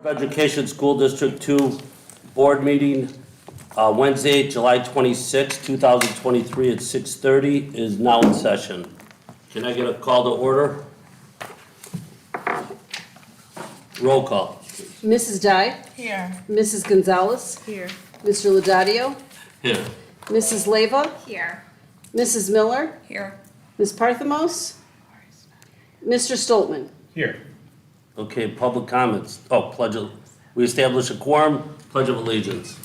Education School District 2 Board Meeting, Wednesday, July 26, 2023 at 6:30 is now in session. Can I get a call to order? Roll call. Mrs. Dye? Here. Mrs. Gonzalez? Here. Mr. Laudadio? Here. Mrs. Leyva? Here. Mrs. Miller? Here. Ms. Parthamos? Mr. Stoltman? Here. Okay, public comments. Oh, we establish a quorum, pledge of allegiance.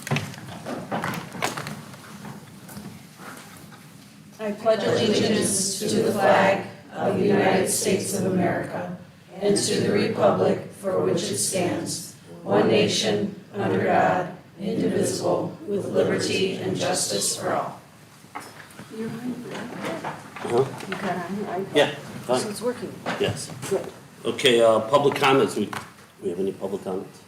I pledge allegiance to the flag of the United States of America and to the republic for which it stands, one nation, under God, indivisible, with liberty and justice for all. You're on, Uh-huh. you got on your iPad? Yeah, So fine. it's working. Yes. Good. Okay, public comments. We have any public comments?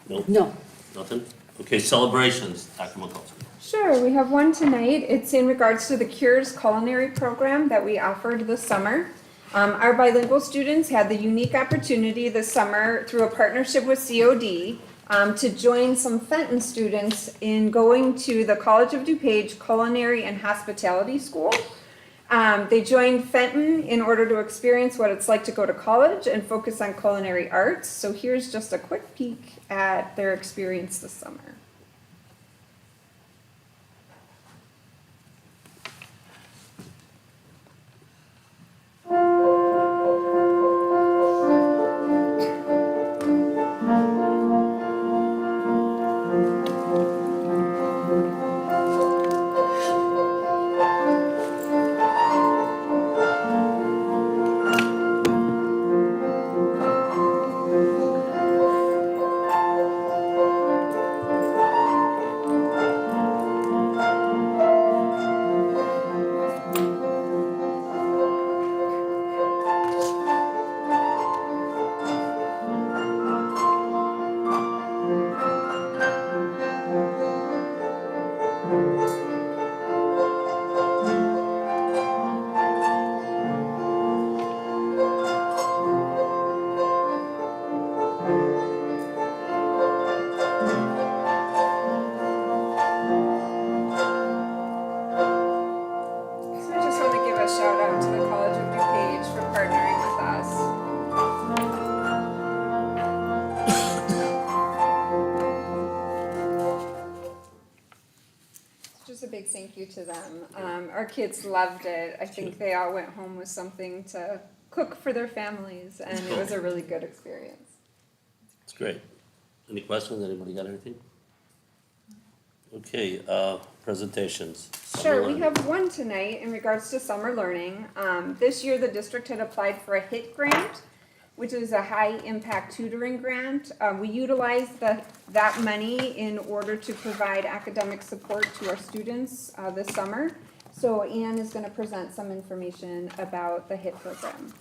No? No. Nothing? Okay, celebrations. Dr. McCullough. Sure, we have one tonight. It's in regards to the Cures Culinary Program that we offered this summer. Our bilingual students had the unique opportunity this summer through a partnership with COD to join some Fenton students in going to the College of DuPage Culinary and Hospitality School. They joined Fenton in order to experience what it's like to go to college and focus on culinary arts. So here's just a quick peek at their experience this summer. So I just want to give a shout out to the College of DuPage for partnering with us. Just a big thank you to them. Our kids loved it. I think they all went home with something to cook for their families, and it was a really good experience. It's great. Any questions? Anybody got anything? Okay, presentations. Sure, we have one tonight in regards to summer learning. This year, the district had applied for a HIT grant, which is a high-impact tutoring grant. We utilized that money in order to provide academic support to our students this summer. So Anne is going to present some information about the HIT program.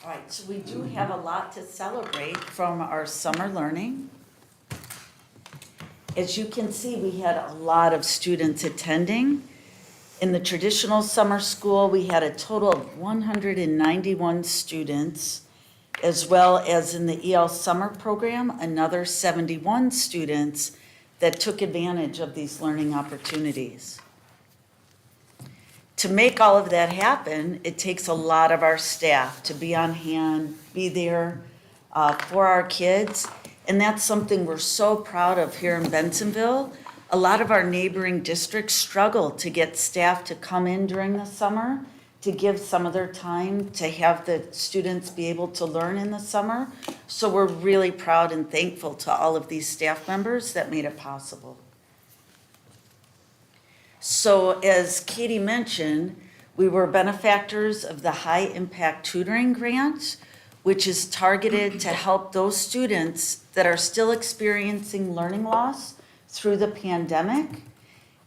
All right, so we do have a lot to celebrate from our summer learning. As you can see, we had a lot of students attending. In the traditional summer school, we had a total of 191 students, as well as in the EL summer program, another 71 students that took advantage of these learning opportunities. To make all of that happen, it takes a lot of our staff to be on hand, be there for our kids. And that's something we're so proud of here in Bensonville. A lot of our neighboring districts struggle to get staff to come in during the summer, to give some of their time to have the students be able to learn in the summer. So we're really proud and thankful to all of these staff members that made it possible. So as Katie mentioned, we were benefactors of the High Impact Tutoring Grant, which is targeted to help those students that are still experiencing learning loss through the pandemic.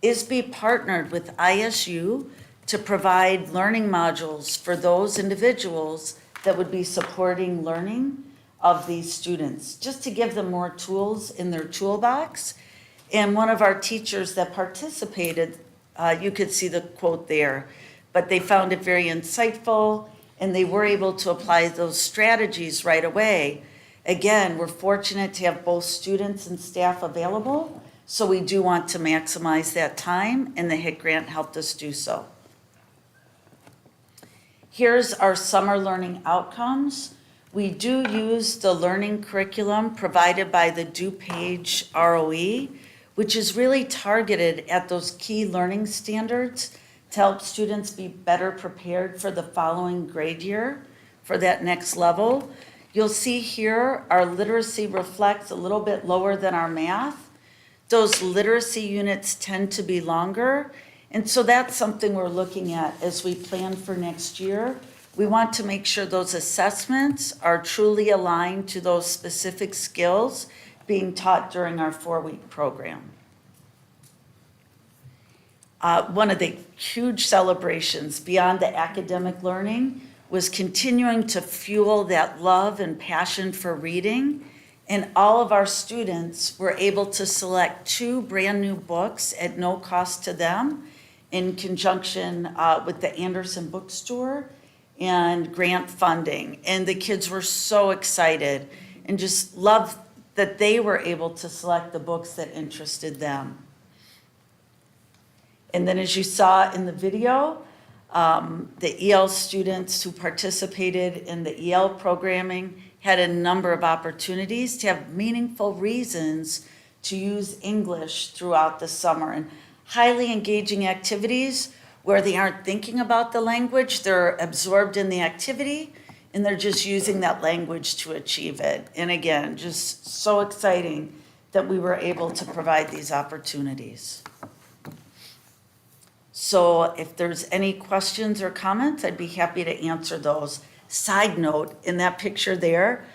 ISB partnered with ISU to provide learning modules for those individuals that would be supporting learning of these students, just to give them more tools in their toolbox. And one of our teachers that participated, you could see the quote there, but they found it very insightful and they were able to apply those strategies right away. Again, we're fortunate to have both students and staff available, so we do want to maximize that time, and the HIT grant helped us do so. Here's our summer learning outcomes. We do use the learning curriculum provided by the DuPage ROE, which is really targeted at those key learning standards to help students be better prepared for the following grade year for that next level. You'll see here our literacy reflects a little bit lower than our math. Those literacy units tend to be longer, and so that's something we're looking at as we plan for next year. We want to make sure those assessments are truly aligned to those specific skills being taught during our 4-week program. One of the huge celebrations beyond the academic learning was continuing to fuel that love and passion for reading. And all of our students were able to select 2 brand-new books at no cost to them in conjunction with the Anderson Bookstore and grant funding. And the kids were so excited and just loved that they were able to select the books that interested them. And then as you saw in the video, the EL students who participated in the EL programming had a number of opportunities to have meaningful reasons to use English throughout the summer, and highly engaging activities where they aren't thinking about the language, they're absorbed in the activity, and they're just using that language to achieve it. And again, just so exciting that we were able to provide these opportunities. So if there's any questions or comments, I'd be happy to answer those. Side note, in that picture there,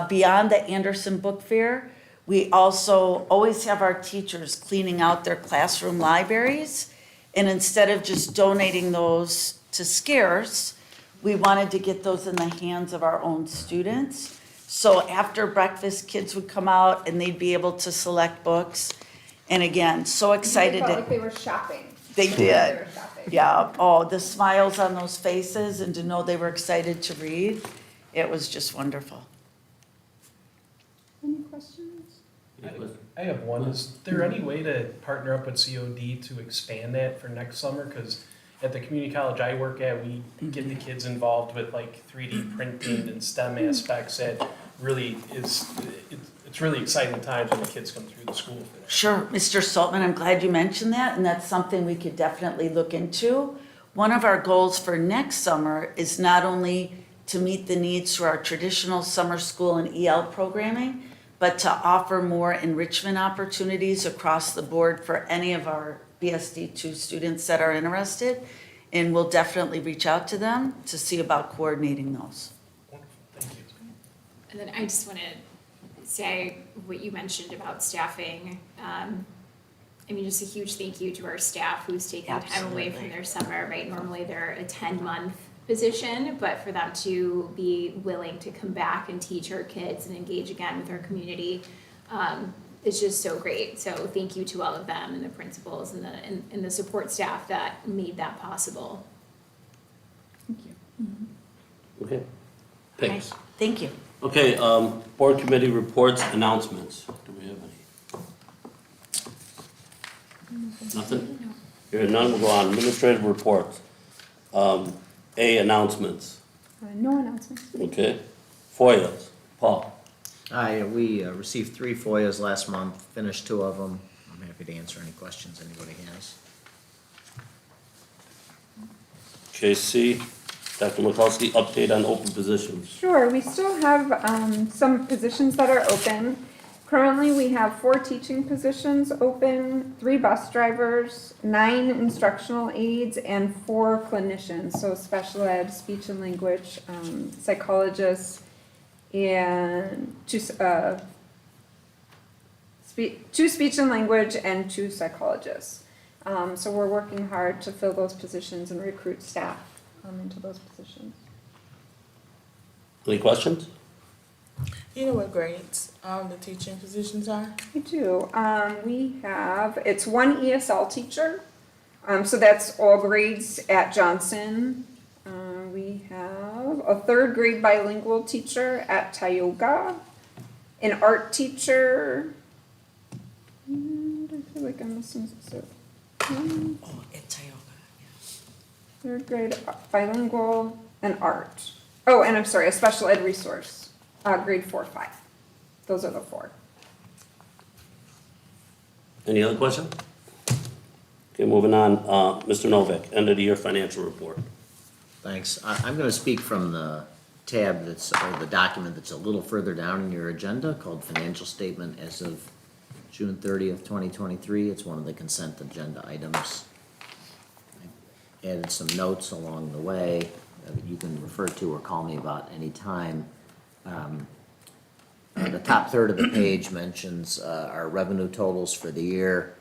beyond the Anderson Book Fair, we also always have our teachers cleaning out their classroom libraries. And instead of just donating those to Scarce, we wanted to get those in the hands of our own students. So after breakfast, kids would come out and they'd be able to select books. And again, so excited. They felt like they were shopping. They They did. were shopping. Yeah, oh, the smiles on those faces and to know they were excited to read, it was just wonderful. Any questions? I have one. Is there any way to partner up with COD to expand that for next summer? Because at the community college I work at, we get the kids involved with like 3D printing and STEM aspects that really is, it's really exciting times when the kids come through the school for that. Sure, Mr. Saltman, I'm glad you mentioned that, and that's something we could definitely look into. One of our goals for next summer is not only to meet the needs through our traditional summer school and EL programming, but to offer more enrichment opportunities across the board for any of our BSD2 students that are interested. And we'll definitely reach out to them to see about coordinating those. Wonderful, thank you. And then I just want to say what you mentioned about staffing. I mean, just a huge thank you to our staff who's taken time away from their summer, right? Normally they're a 10-month position, but for them to be willing to come back and teach our kids and engage again with our community, is just so great. So thank you to all of them and the principals and the support staff that made that possible. Thank you. Okay, thanks. Thank you. Okay, board committee reports, announcements. Do we have any? Nothing? Hearing none, we'll go on. Administrative reports. Announcements. No announcements. Okay. FOIAs. Paul. We received 3 FOIAs last month, finished 2 of them. I'm happy to answer any questions anybody has. JC. Dr. Mikowski, update on open positions. Sure, we still have some positions that are open. Currently, we have 4 teaching positions open, 3 bus drivers, 9 instructional aides, and 4 clinicians, so special ed, speech and language, psychologists, and 2 speech and language and 2 psychologists. So we're working hard to fill those positions and recruit staff into those positions. Any questions? You know what grades the teaching positions are? I do. We have, it's 1 ESL teacher. So that's all grades at Johnson. We have a third grade bilingual teacher at Tioga, an art teacher. I feel like I'm missing some. Oh, at Tioga, Third grade bilingual and art. Oh, and I'm sorry, a special ed resource, grade 4, 5. Those are the 4. Any other question? Okay, moving on, Mr. Novak, end of the year financial report. Thanks. I'm gonna speak from the tab that's, or the document that's a little further down in your agenda called Financial Statement as of June 30th, 2023. It's one of the consent agenda items. I added some notes along the way that you can refer to or call me about anytime. The top third of the page mentions our revenue totals for the year.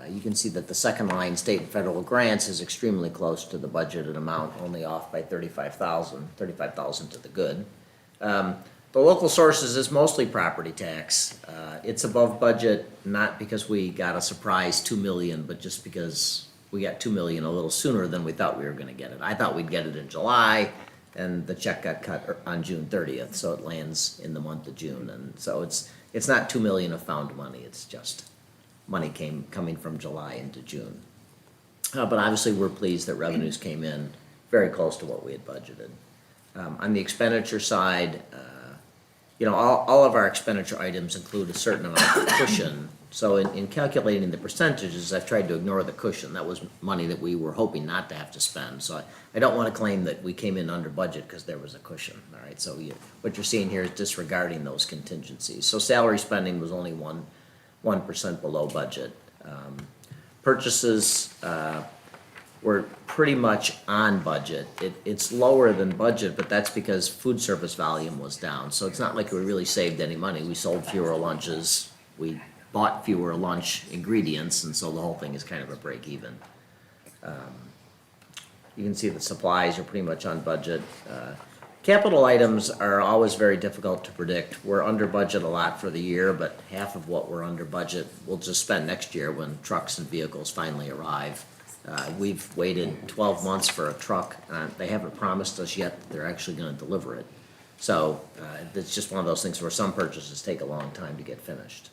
You can see that the second line, state and federal grants, is extremely close to the budgeted amount, only off by $35,000 to the good. The local sources is mostly property tax. It's above budget, not because we got a surprise 2 million, but just because we got 2 million a little sooner than we thought we were gonna get it. I thought we'd get it in July, and the check got cut on June 30th, so it lands in the month of June. And so it's not 2 million of found money, it's just money coming from July into June. But obviously, we're pleased that revenues came in very close to what we had budgeted. On the expenditure side, all of our expenditure items include a certain amount of cushion. So in calculating the percentages, I've tried to ignore the cushion. That was money that we were hoping not to have to spend. So I don't want to claim that we came in under budget because there was a cushion, all right? So what you're seeing here is disregarding those contingencies. So salary spending was only 1% below budget. Purchases were pretty much on budget. It's lower than budget, but that's because food service volume was down. So it's not like we really saved any money. We sold fewer lunches, we bought fewer lunch ingredients, and so the whole thing is kind of a break even. You can see the supplies are pretty much on budget. Capital items are always very difficult to predict. We're under budget a lot for the year, but half of what we're under budget we'll just spend next year when trucks and vehicles finally arrive. We've waited 12 months for a truck. They haven't promised us yet that they're actually gonna deliver it. So it's just one of those things where some purchases take a long time to get finished.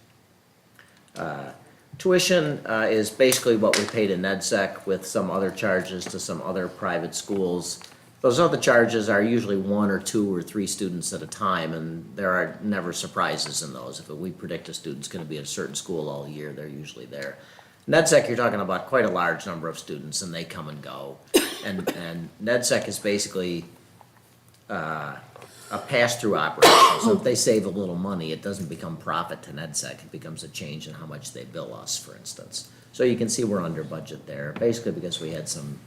Tuition is basically what we paid in NEDSEC with some other charges to some other private schools. Those other charges are usually 1 or 2 or 3 students at a time, and there are never surprises in those. If we predict a student's gonna be at a certain school all year, they're usually there. NEDSEC, you're talking about quite a large number of students, and they come and go. And NEDSEC is basically a pass-through operation. So if they save a little money, it doesn't become profit to NEDSEC. It becomes a change in how much they bill us, for instance. So you can see we're under budget there, basically because we had some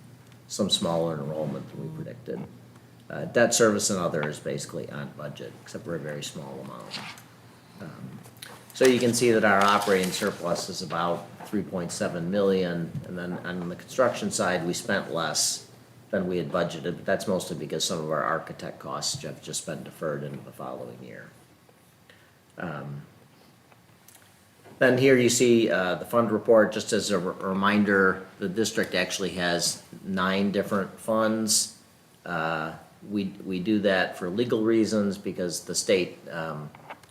smaller enrollment than we predicted. Debt service and other is basically on budget, except for a very small amount. So you can see that our operating surplus is about 3.7 million, and then on the construction side, we spent less than we had budgeted, but that's mostly because some of our architect costs have just been deferred into the following year. Then here you see the fund report. Just as a reminder, the district actually has 9 different funds. We do that for legal reasons because the state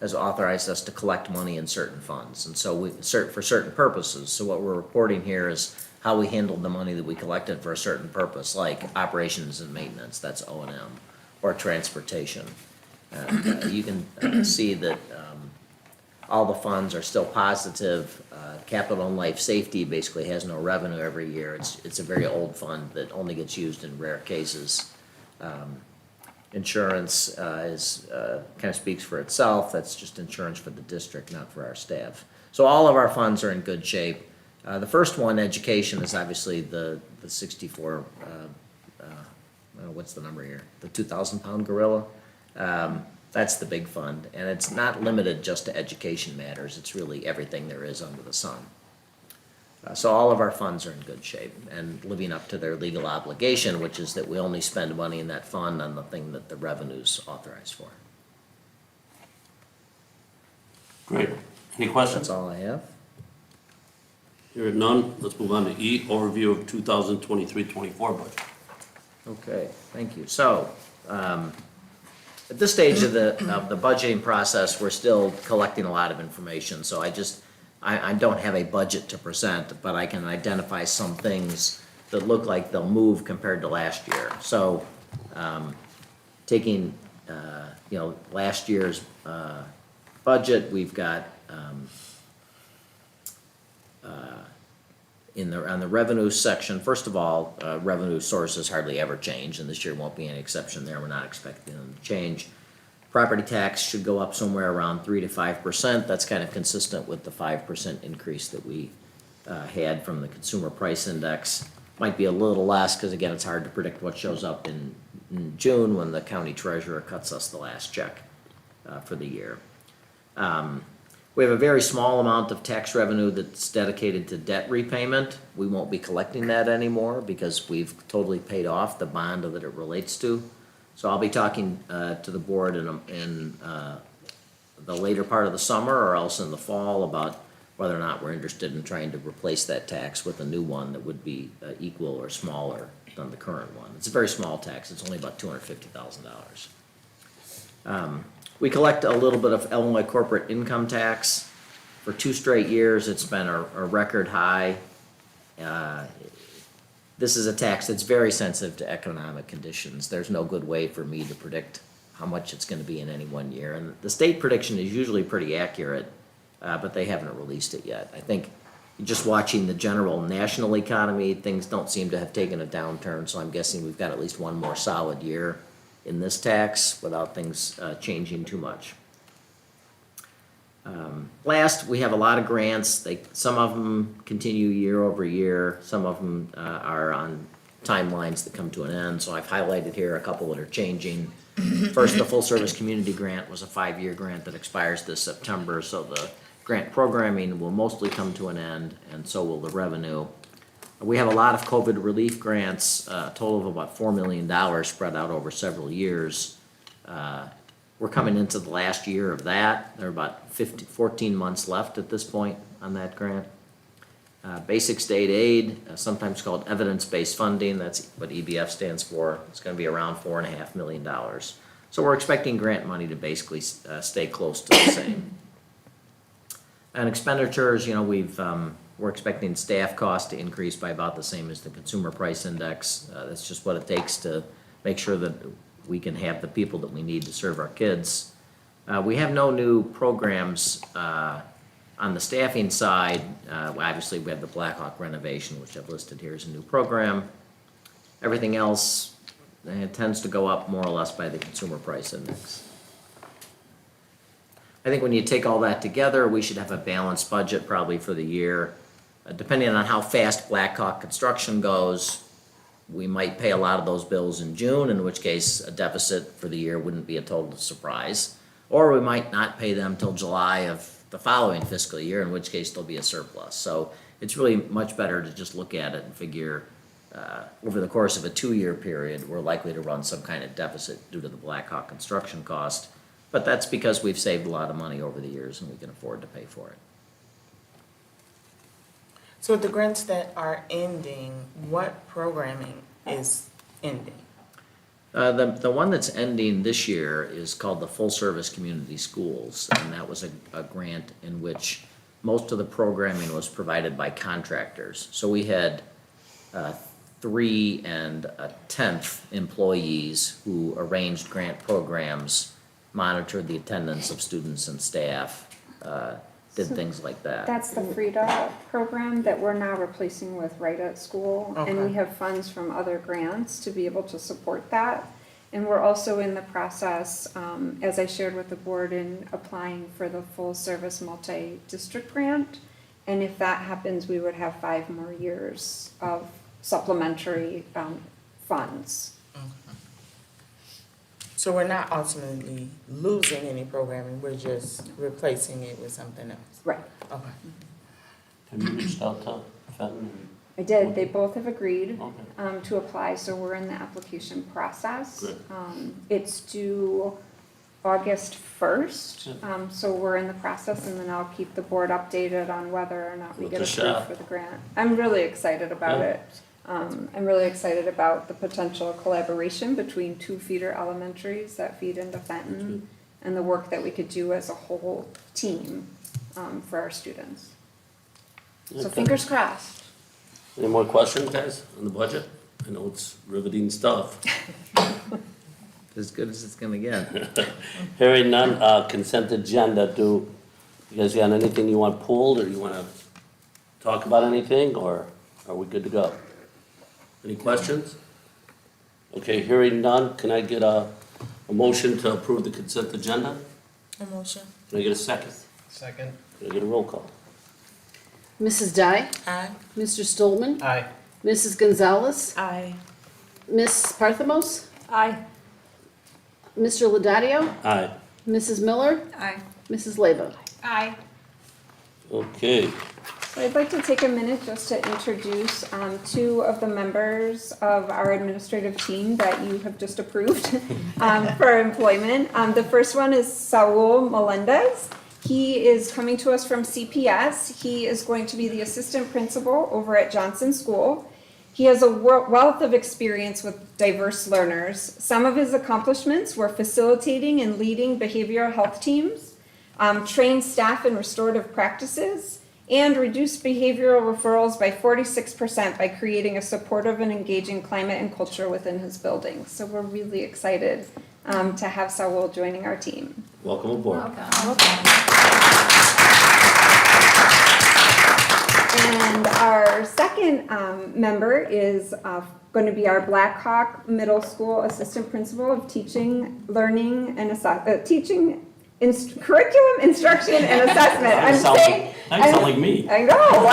has authorized us to collect money in certain funds, and so for certain purposes. So what we're reporting here is how we handled the money that we collected for a certain purpose, like operations and maintenance, that's O&M, or transportation. You can see that all the funds are still positive. Capital and life safety basically has no revenue every year. It's a very old fund that only gets used in rare cases. Insurance is kind of speaks for itself. That's just insurance for the district, not for our staff. So all of our funds are in good shape. The first one, education, is obviously the 64, what's the number here? The 2,000-pound gorilla. That's the big fund, and it's not limited just to education matters. It's really everything there is under the sun. So all of our funds are in good shape and living up to their legal obligation, which is that we only spend money in that fund on the thing that the revenue's authorized for. Great. Any questions? That's all I have. Hearing none, let's move on to E, overview of 2023-24 budget. Okay, thank you. So, At this stage of the budgeting process, we're still collecting a lot of information, so I don't have a budget to present, but I can identify some things that look like they'll move compared to last year. So, taking, last year's, budget, we've got, on the revenue section, first of all, revenue sources hardly ever change, and this year won't be any exception there. We're not expecting them to change. Property tax should go up somewhere around 3 to 5%. That's kind of consistent with the 5% increase that we had from the consumer price index. Might be a little less, because again, it's hard to predict what shows up in June when the county treasurer cuts us the last check for the year. We have a very small amount of tax revenue that's dedicated to debt repayment. We won't be collecting that anymore because we've totally paid off the bond that it relates to. So I'll be talking to the board in the later part of the summer or else in the fall about whether or not we're interested in trying to replace that tax with a new one that would be equal or smaller than the current one. It's a very small tax. It's only about $250,000. We collect a little bit of Illinois corporate income tax. For 2 straight years, it's been a record high. This is a tax that's very sensitive to economic conditions. There's no good way for me to predict how much it's going to be in any one year. And the state prediction is usually pretty accurate, but they haven't released it yet. I think just watching the general national economy, things don't seem to have taken a downturn, so I'm guessing we've got at least one more solid year in this tax without things changing too much. Last, we have a lot of grants. Some of them continue year over year. Some of them are on timelines that come to an end. So I've highlighted here a couple that are changing. First, the full service community grant was a 5-year grant that expires this September. So the grant programming will mostly come to an end, and so will the revenue. We have a lot of COVID relief grants, a total of about $4 million spread out over several years. We're coming into the last year of that. There are about 14 months left at this point on that grant. Basic state aid, sometimes called evidence-based funding, that's what EBF stands for. It's going to be around $4.5 million. So we're expecting grant money to basically stay close to the same. And expenditures, we're expecting staff costs to increase by about the same as the consumer price index. That's just what it takes to make sure that we can have the people that we need to serve our kids. We have no new programs on the staffing side. Obviously, we have the Blackhawk renovation, which I've listed here as a new program. Everything else tends to go up more or less by the consumer price index. I think when you take all that together, we should have a balanced budget probably for the year. Depending on how fast Blackhawk construction goes, we might pay a lot of those bills in June, in which case a deficit for the year wouldn't be a total surprise. Or we might not pay them till July of the following fiscal year, in which case there'll be a surplus. So it's really much better to just look at it and figure over the course of a 2-year period, we're likely to run some kind of deficit due to the Blackhawk construction cost. But that's because we've saved a lot of money over the years and we can afford to pay for it. So the grants that are ending, what programming is ending? The one that's ending this year is called the Full Service Community Schools, and that was a grant in which most of the programming was provided by contractors. So we had 3 1/10 employees who arranged grant programs, monitored the attendance of students and staff, did things like that. That's the FRIDA program that we're now replacing with Right at School. And we Okay. have funds from other grants to be able to support that. And we're also in the process, as I shared with the board, in applying for the full service multi-district grant. And if that happens, we would have 5 more years of supplementary funds. So we're not ultimately losing any programming, we're just replacing it with something else? Right. Okay. Have you reached out to Fenton? I did. They both have agreed Okay. to apply, so we're in the application process. Good. It's due August 1st, so we're in the process, and then I'll keep the board updated on whether or not we Worth get a approved shot. for the grant. I'm really excited about Yeah. it. I'm really excited about the potential collaboration between two feeder elementaries that feed into Fenton and the work that we could do as a whole team for our students. So Okay. fingers crossed. Any more questions, guys, on the budget? I know it's riveting stuff. As good as it's gonna get. Hearing none, consent agenda, do you guys got anything you want pulled, or you wanna talk about anything, or are we good to go? Any questions? Okay, hearing none, can I get a motion to approve the consent agenda? A motion. Can I get a second? Second. Can I get a roll call? Mrs. Dye? Aye. Mr. Stolman? Aye. Mrs. Gonzalez? Aye. Ms. Parthamos? Aye. Mr. Laudatio? Aye. Mrs. Miller? Aye. Mrs. Leba? Aye. Okay, So I'd like to take a minute just to introduce two of the members of our administrative team that you have just approved for employment. The first one is Saul Melendez. He is coming to us from CPS. He is going to be the assistant principal over at Johnson School. He has a wealth of experience with diverse learners. Some of his accomplishments were facilitating and leading behavioral health teams, trained staff in restorative practices, and reduced behavioral referrals by 46% by creating a supportive and engaging climate and culture within his building. So we're really excited to have Saul joining our team. welcome aboard. And our second member is going to be our Blackhawk Middle School Assistant Principal of Teaching, Learning, and Curriculum, Instruction, and Assessment. That sound like me. I know.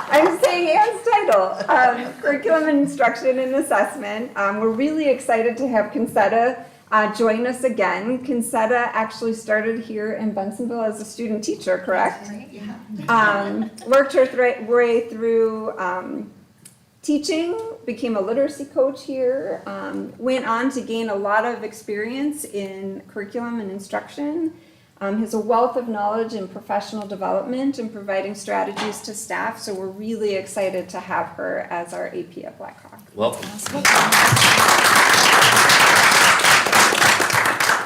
I'm saying Anne's title, Curriculum, Instruction, and Assessment. We're really excited to have Concetta join us again. Concetta actually started here in Bensonville as a student teacher, correct? Worked her way through teaching, became a literacy coach here, went on to gain a lot of experience in curriculum and instruction, has a wealth of knowledge in professional development and providing strategies to staff, so we're really excited to have her as our AP at Blackhawk. Welcome.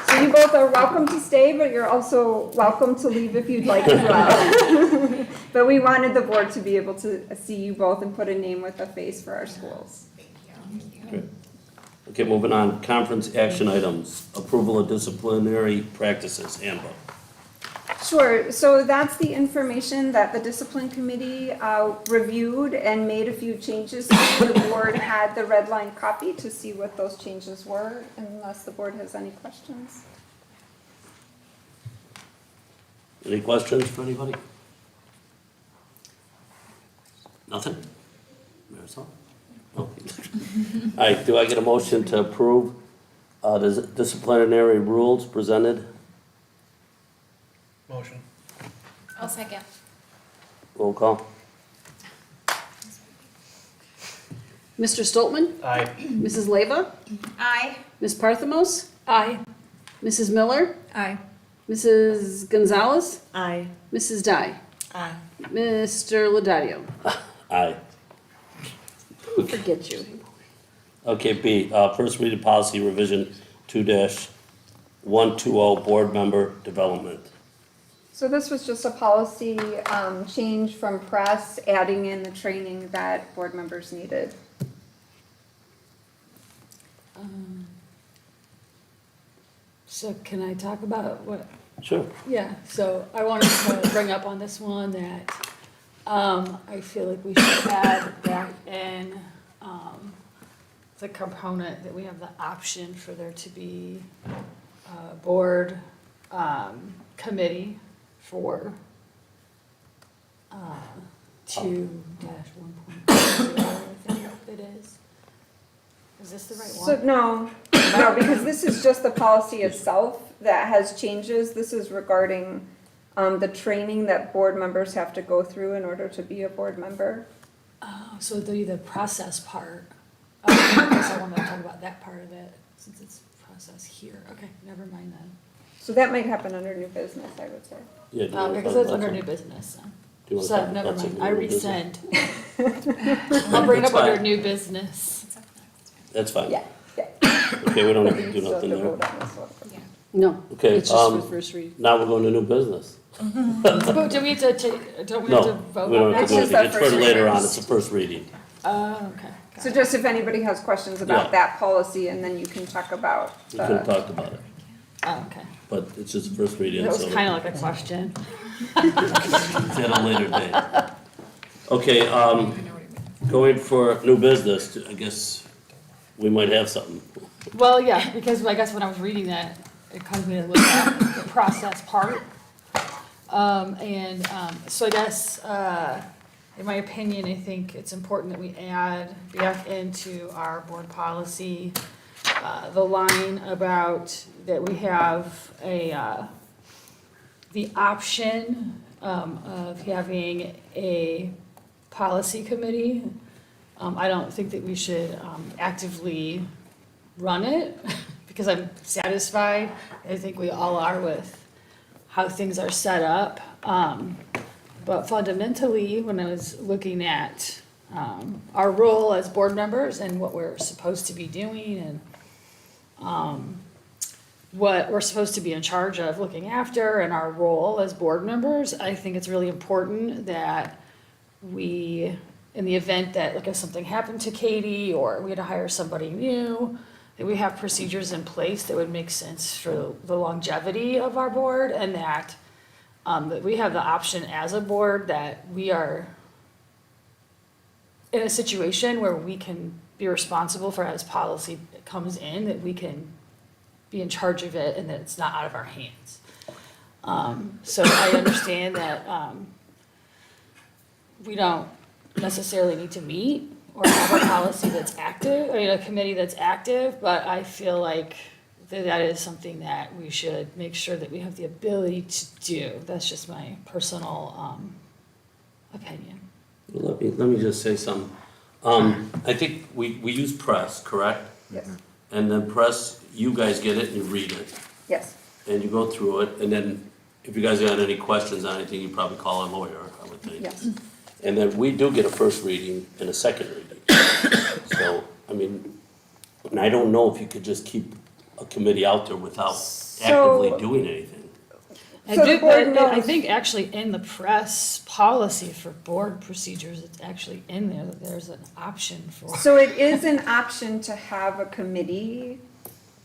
So you both are welcome to stay, but you're also welcome to leave if you'd like as well. But we wanted the board to be able to see you both and put a name with a face for our schools. Great. Okay, moving on, conference action items, approval of disciplinary practices handbook. Sure, so that's the information that the discipline committee reviewed and made a few changes. The board had the red line copy to see what those changes were, unless the board has any questions. Any questions for anybody? Nothing? Marisol? No? All right, do I get a motion to approve the disciplinary rules presented? Motion. I'll second. Roll call. Mr. Stoltman? Aye. Mrs. Leva? Aye. Ms. Parthamos? Aye. Mrs. Miller? Aye. Mrs. Gonzalez? Aye. Mrs. Dye? Aye. Mr. Laudatio? Aye. Forget you. Okay, B, first reading policy revision 2-120, board member development. So this was just a policy change from press, adding in the training that board members needed. So can I talk about what, Sure. yeah, so I wanted to bring up on this one that, I feel like we should add back in, the component that we have the option for there to be a board, committee for, 2-1.0, I think it is. Is this the right So, one? no, because this is just the policy itself that has changes. This is regarding the training that board members have to go through in order to be a board member. Oh, so the process part. I guess I wanted to talk about that part of it, since it's process here. Okay, never mind then. So that might happen under new business, I would say. Yeah, do you wanna Because talk it's about under that? new business, so. Do you wanna So, talk never about mind, something I in new business? rescind. I'll bring it up That's under fine. new business. It's up next. That's fine. Yeah, Okay, we don't have to you do still have nothing to there. vote on this one. Yeah. No, Okay, it's just for first reading. now we're going to new business. But do we have to take, don't we have to No, vote we don't on have It's to do just anything. our It's for first later reading. on, it's a first reading. Okay. got So it. just if anybody has questions Yeah. about that policy, and then you can talk about We could have the, talked about it, Oh, okay. but it's just a first reading, That was so kind of like a question. it's at a later date. Okay, going for new business, I guess we might have something. Well, yeah, because I guess when I was reading that, it caused me to look at the process part. So I guess, in my opinion, I think it's important that we add back into our board policy, the line about that we have the option, of having a policy committee. I don't think that we should, actively run it, because I'm satisfied, I think we all are with how things are set up. But fundamentally, when I was looking at, our role as board members and what we're supposed to be doing and, what we're supposed to be in charge of looking after and our role as board members, I think it's really important that we, in the event that, like, if something happened to Katie or we had to hire somebody new, that we have procedures in place that would make sense for the longevity of our board, and that we have the option as a board that we are in a situation where we can be responsible for, as policy comes in, that we can be in charge of it and that it's not out of our hands. So I understand that we don't necessarily need to meet or have a policy that's active, a committee that's active, but I feel like that is something that we should make sure that we have the ability to do. That's just my personal opinion. Well, let me just say something. I think we use press, correct? yes, And then press, you guys get it and you read it, yes. and you go through it, and then if you guys got any questions on anything, you probably call a lawyer, I would think. Yes. And then we do get a first reading and a second reading. So, I mean, and I don't know if you could just keep a committee out there without actively doing anything. So the board But I knows- think actually in the press policy for board procedures, it's actually in there that there's an option for. So it is an option to have a committee.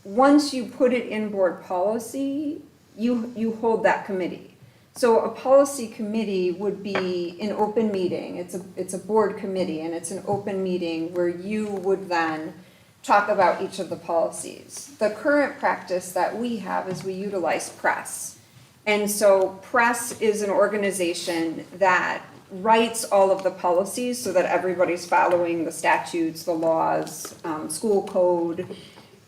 Once you put it in board policy, you hold that committee. So a policy committee would be an open meeting. It's a board committee, and it's an open meeting where you would then talk about each of the policies. The current practice that we have is we utilize press. And so press is an organization that writes all of the policies so that everybody's following the statutes, the laws, school code.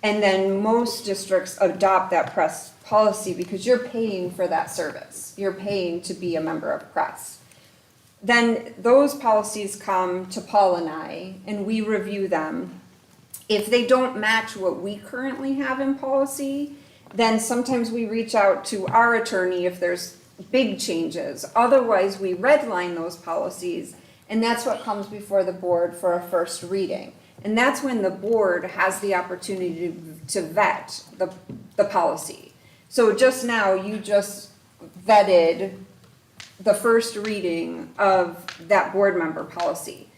And then most districts adopt that press policy because you're paying for that service. You're paying to be a member of press. Then those policies come to Paul and we review them. If they don't match what we currently have in policy, then sometimes we reach out to our attorney if there's big changes. Otherwise, we redline those policies, and that's what comes before the board for a first reading. And that's when the board has the opportunity to vet the policy. So just now, you just vetted the first reading of that board member policy.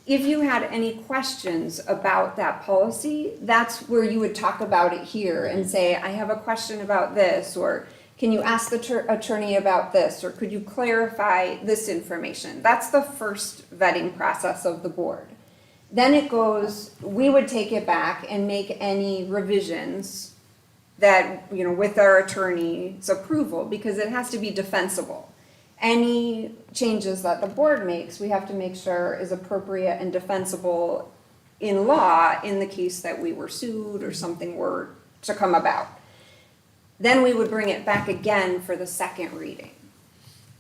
If you had any questions about that policy, that's where you would talk about it here and say, I have a question about this, or can you ask the attorney about this, or could you clarify this information? That's the first vetting process of the board. Then it goes, we would take it back and make any revisions that, with our attorney's approval, because it has to be defensible. Any changes that the board makes, we have to make sure is appropriate and defensible in law in the case that we were sued or something were to come about. Then we would bring it back again for the second reading.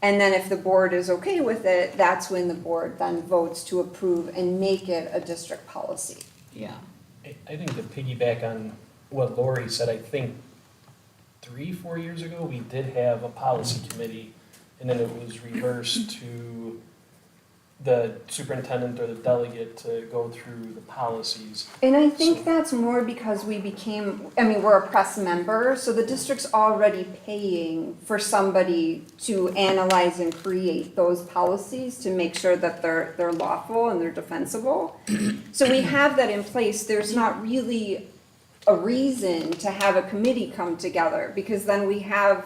And then if the board is okay with it, that's when the board then votes to approve and make it a district policy. Yeah. I think to piggyback on what Lori said, I think 3-4 years ago, we did have a policy committee and then it was reversed to the superintendent or the delegate to go through the policies. And I think So- that's more because we became, I mean, we're a press member, so the district's already paying for somebody to analyze and create those policies to make sure that they're lawful and they're defensible. So we have that in place. There's not really a reason to have a committee come together, because then we have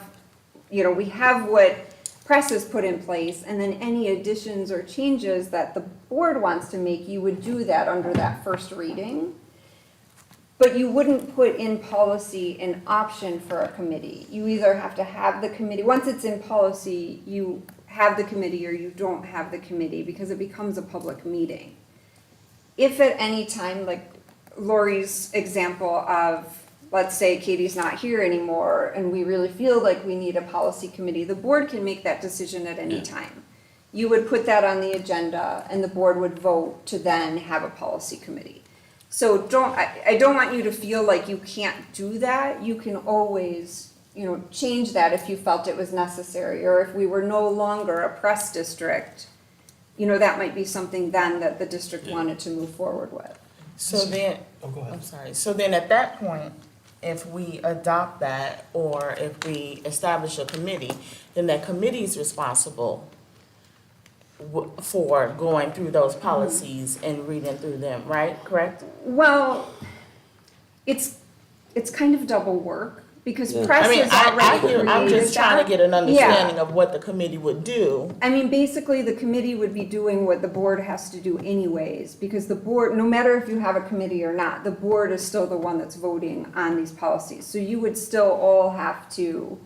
what press has put in place, and then any additions or changes that the board wants to make, you would do that under that first reading. But you wouldn't put in policy an option for a committee. You either have to have the committee, once it's in policy, you have the committee or you don't have the committee, because it becomes a public meeting. If at any time, like Lori's example of, let's say Katie's not here anymore and we really feel like we need a policy committee, the board can make that decision at any Yeah. time. You would put that on the agenda and the board would vote to then have a policy committee. So I don't want you to feel like you can't do that. You can always, change that if you felt it was necessary, or if we were no longer a press district, that might be something then that the district Yeah. wanted to move forward with. So then, Oh, go ahead. I'm sorry, so then at that point, if we adopt that, or if we establish a committee, then that committee is responsible for going through those policies and reading through them, right? Correct? Well, it's kind of double work, because Yeah. press I mean, is I already hear, I'm just created trying to that. get an understanding of what the committee would do. I mean, basically, the committee would be doing what the board has to do anyways, because the board, no matter if you have a committee or not, the board is still the one that's voting on these policies. So you would still all have to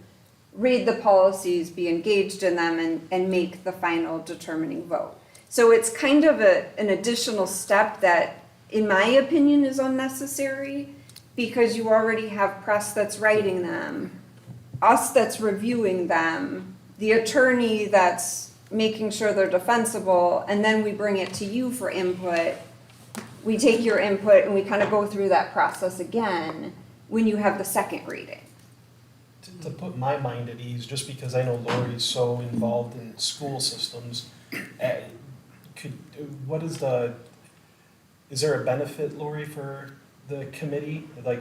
read the policies, be engaged in them, and make the final determining vote. So it's kind of an additional step that, in my opinion, is unnecessary, because you already have press that's writing them, us that's reviewing them, the attorney that's making sure they're defensible, and then we bring it to you for input. We take your input and we kind of go through that process again when you have the second reading. To put my mind at ease, just because I know Lori's so involved in school systems, is there a benefit, Lori, for the committee? Like,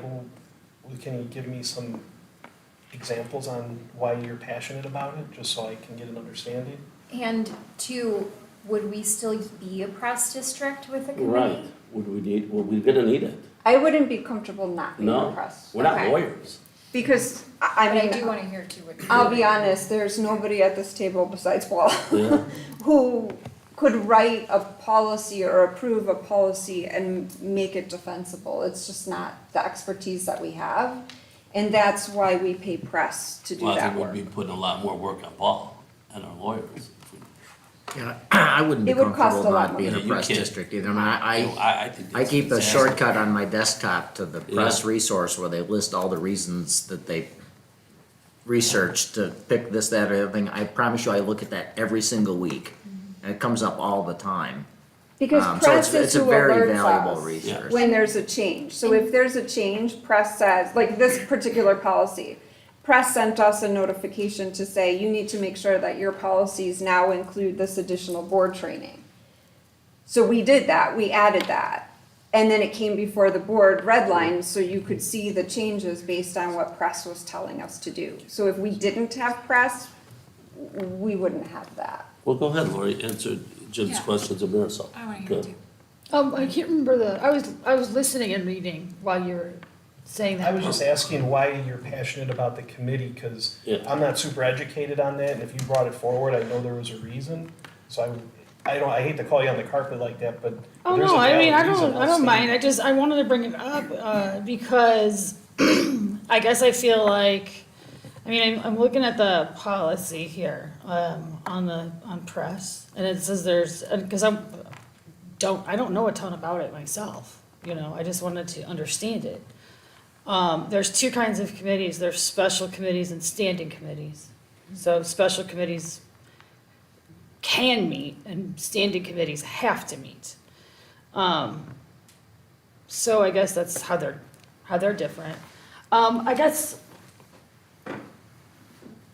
can you give me some examples on why you're passionate about it, just so I can get an understanding? And two, would we still be a press district with a committee? Right, we're gonna need it. I wouldn't be comfortable not being No, impressed. we're not Okay. lawyers. Because, I But I mean, do wanna hear too what. I'll be honest, there's nobody at this table besides Paul Yeah. who could write a policy or approve a policy and make it defensible. It's just not the expertise that we have. And that's why we pay press to do Well, I that think we'd work. be putting a lot more work on Paul and our lawyers. Yeah, I wouldn't be It would cost comfortable a lot not being more. a Yeah, you press can't. district either. I mean, I think I that's keep a disaster. shortcut on my desktop to the press Yeah. resource where they list all the reasons that they researched to pick this, that, or the other thing. I promise you, I look at that every single week, and it comes up all the time. Because So press is it's a who very alerts valuable us resource. when there's a change. So if there's a change, press says, like this particular policy, press sent us a notification to say, you need to make sure that your policies now include this additional board training. So we did that, we added that. And then it came before the board redlined, so you could see the changes based on what press was telling us to do. So if we didn't have press, we wouldn't have that. Well, go ahead, Lori, answer Jim's Yeah. questions of Marisol. I wanna hear Good. too. I can't remember I was listening and reading while you were saying that. I was just asking why you're passionate about the committee, because Yeah. I'm not super educated on that, and if you brought it forward, I know there was a reason. So I hate to call you on the carpet like that, but Oh, there's no, a I mean, valid reason, I I'll don't stand. mind, I wanted to bring it up, because I guess I feel like, I'm looking at the policy here, on press, and it says because I don't know a ton about it myself, I just wanted to understand it. There's two kinds of committees, there's special committees and standing committees. So special committees can meet and standing committees have to meet. So I guess that's how they're different. I guess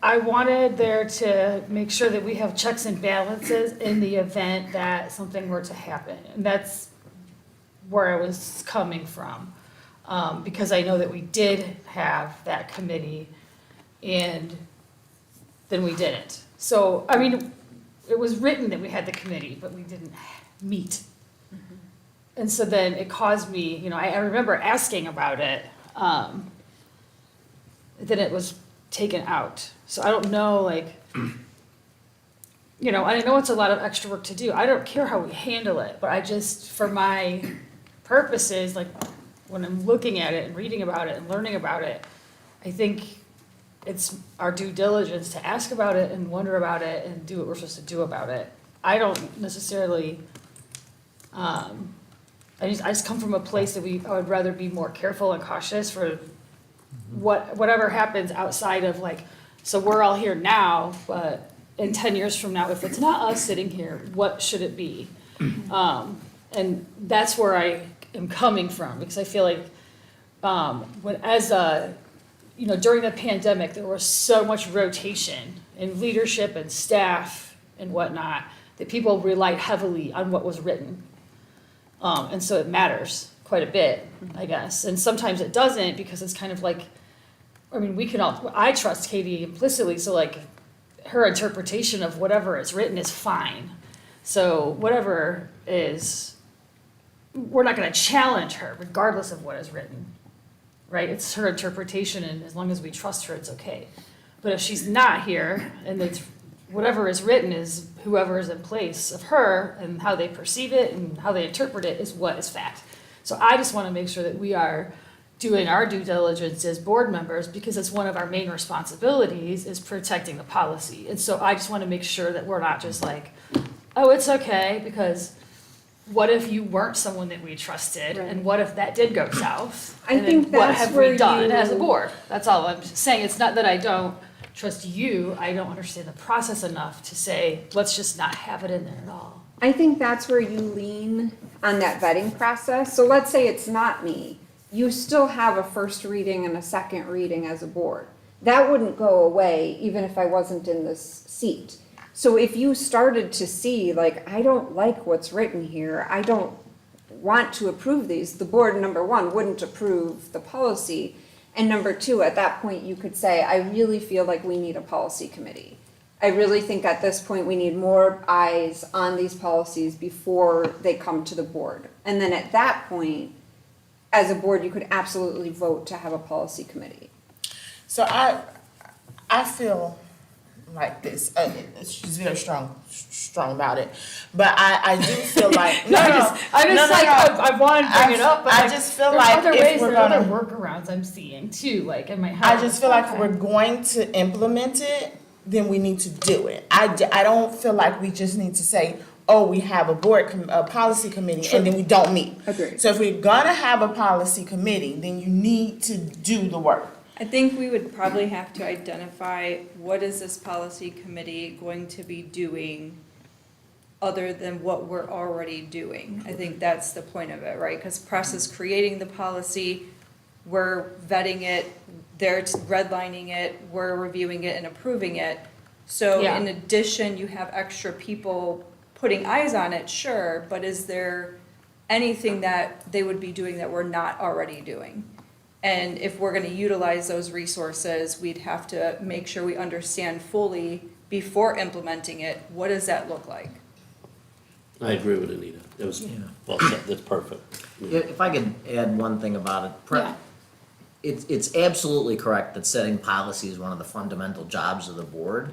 I wanted there to make sure that we have checks and balances in the event that something were to happen. And that's where I was coming from. Because I know that we did have that committee and then we didn't. So, I mean, it was written that we had the committee, but we didn't meet. And so then it caused me, you know, I remember asking about it, then it was taken out. So I don't know, like, you know, I know it's a lot of extra work to do. I don't care how we handle it, but I just, for my purposes, like, when I'm looking at it and reading about it and learning about it, I think it's our due diligence to ask about it and wonder about it and do what we're supposed to do about it. I don't necessarily, I just come from a place that I would rather be more careful and cautious for whatever happens outside of like, so we're all here now, but in 10 years from now, if it's not us sitting here, what should it be? And that's where I am coming from, because I feel like you know, during the pandemic, there was so much rotation in leadership and staff and whatnot that people relied heavily on what was written. And so it matters quite a bit, I guess. And sometimes it doesn't, because it's kind of like, I mean, I trust Katie implicitly, so like her interpretation of whatever is written is fine. So whatever is, we're not gonna challenge her regardless of what is written, right? It's her interpretation, and as long as we trust her, it's okay. But if she's not here, and it's, whatever is written is whoever is in place of her, and how they perceive it and how they interpret it is what is fact. So I just wanna make sure that we are doing our due diligence as board members, because it's one of our main responsibilities is protecting the policy. And so I just wanna make sure that we're not just like, oh, it's okay, because what if you weren't someone that we trusted, and what if that did go south? I And think then what that's have where we done you- as a board? That's all I'm saying. It's not that I don't trust you, I don't understand the process enough to say, let's just not have it in there at all. I think that's where you lean on that vetting process. So let's say it's not me. You still have a first reading and a second reading as a board. That wouldn't go away even if I wasn't in this seat. So if you started to see, like, I don't like what's written here, I don't want to approve these, the board, number one, wouldn't approve the policy. And number two, at that point, you could say, I really feel like we need a policy committee. I really think at this point, we need more eyes on these policies before they come to the board. And then at that point, as a board, you could absolutely vote to have a policy committee. So I feel like this, she's very strong about it, but I do feel like, I wanted to bring it up, but I like, just feel there's like other if ways, we're there are other gonna, workarounds I'm seeing too, like in my I head. just feel like if Okay. we're going to implement it, then we need to do it. I don't feel like we just need to say, oh, we have a policy committee, and then we don't meet. Agreed. So if we're gonna have a policy committee, then you need to do the work. I think we would probably have to identify what is this policy committee going to be doing other than what we're already doing. I think that's the point of it, right? Because press is creating the policy, we're vetting it, they're redlining it, we're reviewing it and approving it. So Yeah. in addition, you have extra people putting eyes on it, sure, but is there anything that they would be doing that we're not already doing? And if we're gonna utilize those resources, we'd have to make sure we understand fully before implementing it, what does that look like? I agree with Anita. It was, well said. That's perfect. If I could add one thing about it, Yeah. it's absolutely correct that setting policy is one of the fundamental jobs of the board.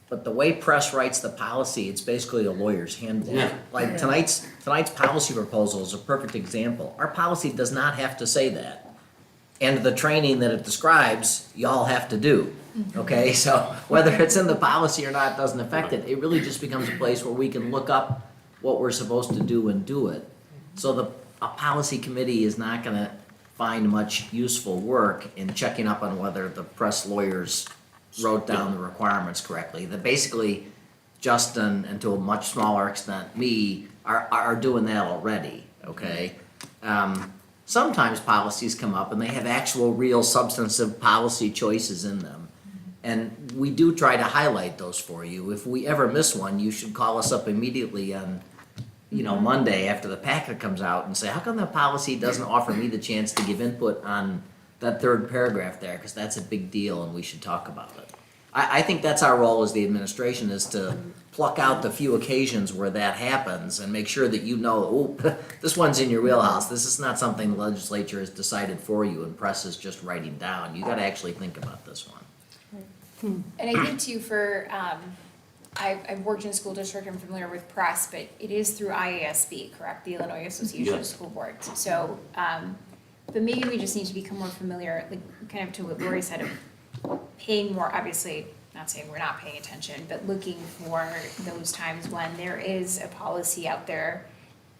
But the way press writes the policy, it's basically a lawyer's handbook. Yeah. Like tonight's policy proposal is a perfect example. Our policy does not have to say that. And the training that it describes, y'all have to do, okay? So whether it's in the policy or not doesn't affect it. It really just becomes a place where we can look up what we're supposed to do and do it. So a policy committee is not gonna find much useful work in checking up on whether the press lawyers wrote down the requirements correctly. That basically Justin, and to a much smaller extent me, are doing that already, okay? Sometimes policies come up and they have actual real substantive policy choices in them. And we do try to highlight those for you. If we ever miss one, you should call us up immediately on, Monday after the packet comes out and say, how come that policy doesn't offer me the chance to give input on that third paragraph there? Because that's a big deal and we should talk about it. I think that's our role as the administration, is to pluck out the few occasions where that happens and make sure that oh, this one's in your wheelhouse. This is not something the legislature has decided for you and press is just writing down. You gotta actually think about this one. And I think too I've worked in a school district, I'm familiar with press, but it is through IASB, correct? The Illinois Association of Yes. School Boards. So, but maybe we just need to become more familiar, like kind of to what Lori said, of paying more, obviously, not saying we're not paying attention, but looking for those times when there is a policy out there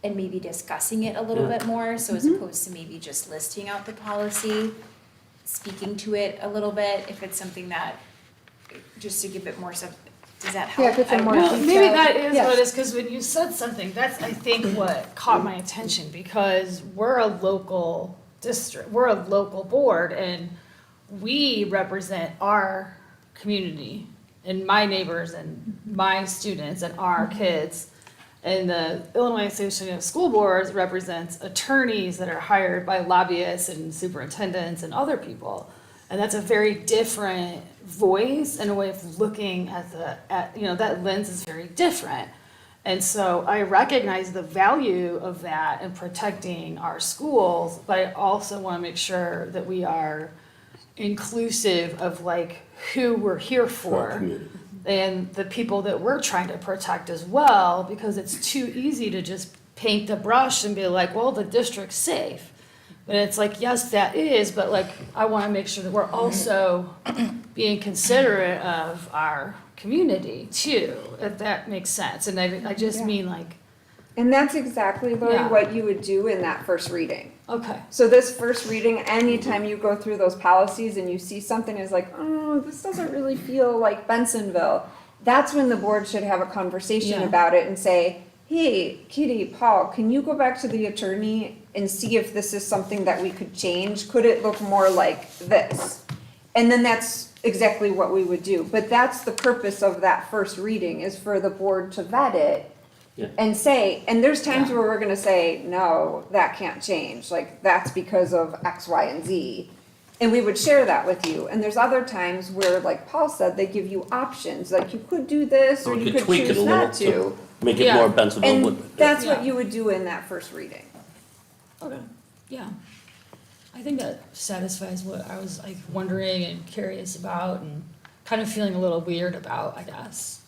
and maybe discussing it a little Yeah. bit more, so as opposed to maybe just listing out the policy, speaking to it a little bit, if it's something that, just to give it more stuff, does that help? Yeah, if it's a I don't more know. detailed- Maybe that is Yes. what it is, because when you said something, that's, I think, what caught my attention, because we're a local district, we're a local board, and we represent our community, and my neighbors, and my students, and our kids. And the Illinois Association of School Boards represents attorneys that are hired by lobbyists and superintendents and other people. And that's a very different voice and a way of looking at that lens is very different. And so I recognize the value of that in protecting our schools, but I also want to make sure that we are inclusive of like who we're here For our for community. and the people that we're trying to protect as well, because it's too easy to just paint the brush and be like, well, the district's safe. But it's like, yes, that is, but like, I want to make sure that we're also being considerate of our community too, if that makes sense. And I just Yeah. mean like, And that's exactly, Lori, Yeah. what you would do in that first reading. okay, So this first reading, anytime you go through those policies and you see something is like, oh, this doesn't really feel like Bensonville, that's when the board should have a conversation Yeah. about it and say, hey, Kitty, Paul, can you go back to the attorney and see if this is something that we could change? Could it look more like this? And then that's exactly what we would do. But that's the purpose of that first reading, is for the board to vet it Yeah. and say, and there's times Yeah. where we're gonna say, no, that can't change, like, that's because of X, Y, and Z. And we would share that with you. And there's other times where, like Paul said, they give you options, like you could do this, So or we you could could tweak it a choose little not to to. make it Yeah. more Bensonville And Woodbury. that's what Yeah. you would do in that first reading. okay, yeah. I think that satisfies what I was like wondering and curious about and kind of feeling a little weird about, I guess.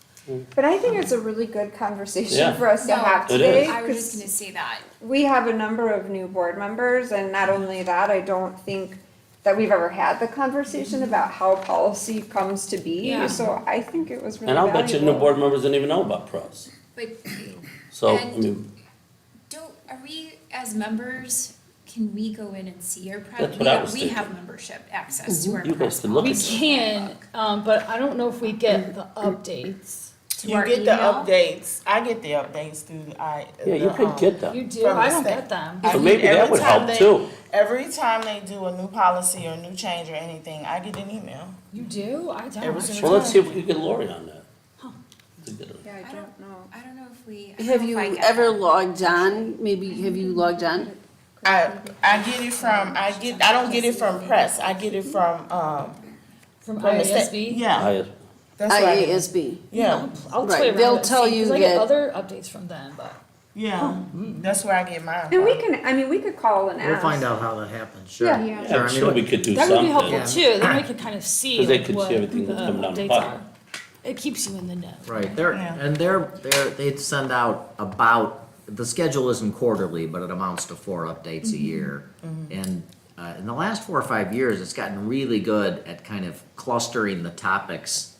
But I think it's a really good conversation Yeah. for us to No, have It today. is. I was just 'cause gonna say that. we have a number of new board members, and not only that, I don't think that we've ever had the conversation about how policy comes to be. Yeah. So I think it was really And I'll valuable. bet you new board members didn't even know about pros. But So, I And- mean, are we, as members, can we go in and see our That's what I was we thinking. have membership access to our You guys press can look We at policy. can, but I don't know if we get the updates. To You our get the email? updates, I get the updates through yeah, you could get You them. do, From the I don't state. get them. I So get maybe that every would time help they- too. Every time they do a new policy or a new change or anything, I get an email. You do? I don't. Every Well, let's see if we can get Lori on that. To get her- Yeah, I I don't know. I don't know if we. I don't Have know you if I get ever that. logged on? Maybe, have you logged on? I get it from, I don't get it from press, I get it from From the state. IASB? Yeah, I- that's what I get. IASB. Yeah, I'll Right, play around they'll and tell see, you 'cause I get that- other updates from them, but. yeah, that's where I get mine And we from. can, I mean, we could call and ask. We'll find out how that happens, sure. Yeah. Yeah. Sure, I I'm mean, sure we could do That would be helpful something. Yeah. too, then we can kind of see 'Cause they like could see what everything the that's coming down the updates pipe. are. It keeps you in the know. Right, Yeah. they'd send out about, the schedule isn't quarterly, but it amounts to 4 updates a year. And, in the last 4 or 5 years, it's gotten really good at kind of clustering the topics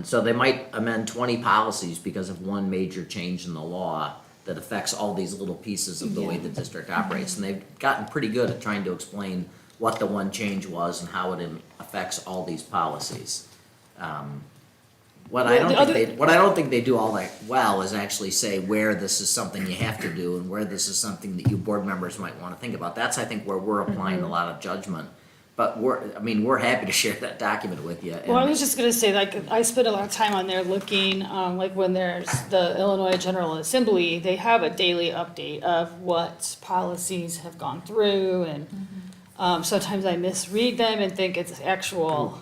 so they might amend 20 policies because of one major change in the law that affects all these little pieces of the way the district operates. And they've gotten pretty good at trying to explain what the one change was and how it affects all these policies. What I Well, the don't think they do all that well is actually say where this is something you have to do and where this is something that you board members might wanna think about. That's, I think, where we're applying a lot of judgment. But we're happy to share that document with you. Well, I and- was just gonna say, like, I spent a lot of time on there looking, like when there's the Illinois General Assembly, they have a daily update of what policies have gone through and, sometimes I misread them and think it's actual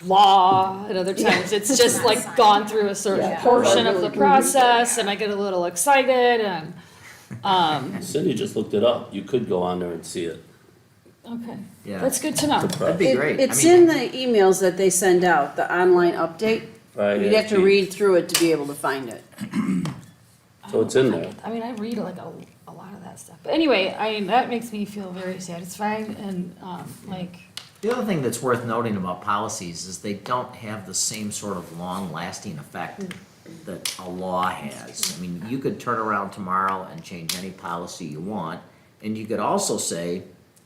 law, and other times it's just like gone through a certain Yeah. portion of the process and I get a little excited and, Cindy just looked it up. You could go on there and see it. okay, Yeah. that's good to know. That'd be It- great. It's I mean, in the emails that they send out, the online update. Right, You'd have to read through it to be able to find it. So it's in there. I mean, I read like a lot of that stuff. But anyway, I mean, that makes me feel very satisfied and, like, The other thing that's worth noting about policies is they don't have the same sort of long-lasting effect that a law has. I mean, you could turn around tomorrow and change any policy you want, and you could also say,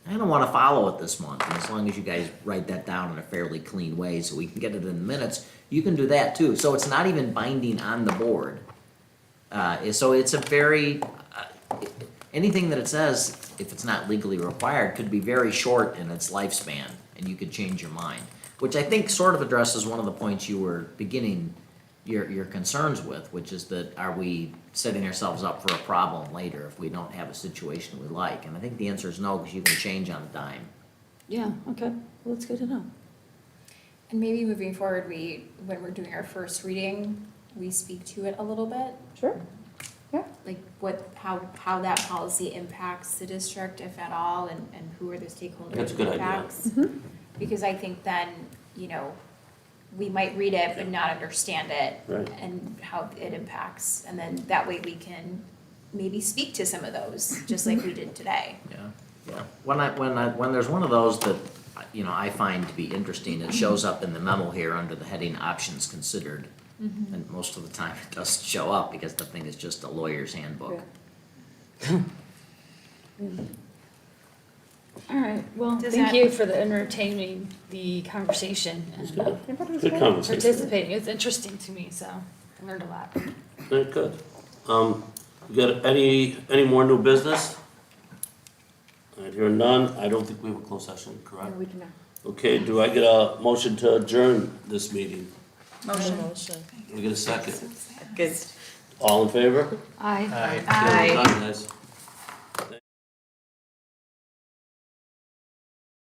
I don't wanna follow it this month, and as long as you guys write that down in a fairly clean way so we can get it in the minutes, you can do that too. So it's not even binding on the board. So it's a very, anything that it says, if it's not legally required, could be very short in its lifespan, and you could change your mind. Which I think sort of addresses one of the points you were beginning your concerns with, which is that are we setting ourselves up for a problem later if we don't have a situation we like? And I think the answer is no, because you can change on a dime. yeah, okay, well, that's good to know. And maybe moving forward, when we're doing our first reading, we speak to it a little bit. Sure. Like how that policy impacts the district, if at all, and who are the stakeholders That's a it good idea. impacts. Because I think then, we might read it but not understand it. Right. And how it impacts, and then that way we can maybe speak to some of those, just like we did today. Yeah. When there's one of those that, I find to be interesting, it shows up in the memo here under the heading options considered. And most of the time it doesn't show up because the thing is just a lawyer's handbook. All right, well, Does thank that- you for the entertaining the conversation It's and good. Good conversation. participating. It's interesting to me, so I learned a lot. Very good. You got any more new business? All right, hearing none, I don't think we have a closed session, correct? We do not. Okay, do I get a motion to adjourn this meeting? Motion. Do I get a second? Good. All in favor? Aye. Okay, we're done, guys.